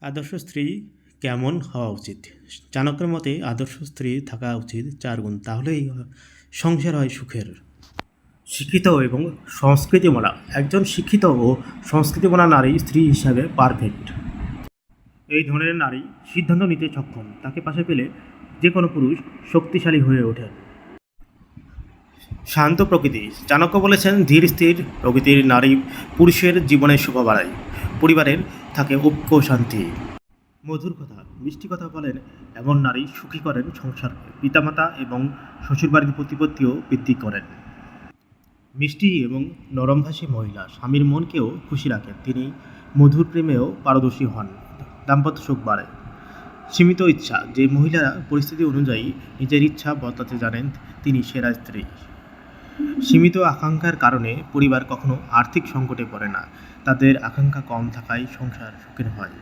আদর্শ স্ত্রী কেমন হওয়া উচিত? চাণক্যের মতে আদর্শ স্ত্রী থাকা উচিত ৪ গুণ, তাহলেই সংসার হয় সুখের। শিক্ষিত এবং সংস্কৃতিমনা একজন শিক্ষিত ও সংস্কৃতিমনা নারী স্ত্রী হিসাবে পারফেক্ট। এই ধরনের নারী সিদ্ধান্ত নিতে সক্ষম, তাকে পাশে পেলে যে কোনো পুরুষ শক্তিশালী হয়ে ওঠে। শান্ত প্রকৃতি চাণক্য বলেছেন, ধীর স্থির প্রকৃতির নারী পুরুষের জীবনে শোভা বাড়ায়, পরিবারের থাকে ঐক্য শান্তি। মধুর কথা মিষ্টি কথা বলেন এমন নারী সুখী করেন সংসারকে, পিতামাতা এবং শ্বশুরবাড়ির প্রতিপত্তিও বৃদ্ধি করেন। মিষ্টি এবং নরমভাষী মহিলা স্বামীর মনকেও খুশি রাখেন, তিনি মধুর প্রেমেও পারদর্শী হন, দাম্পত্য সুখ বাড়ে। সীমিত ইচ্ছা যে মহিলারা পরিস্থিতি অনুযায়ী নিজের ইচ্ছা বদলাতে জানেন, তিনি সেরা স্ত্রী। সীমিত আকাঙ্ক্ষার কারণে পরিবার কখনো আর্থিক সংকটে পড়ে না, তাদের আকাঙ্ক্ষা কম থাকায় সংসার সুখের হয়।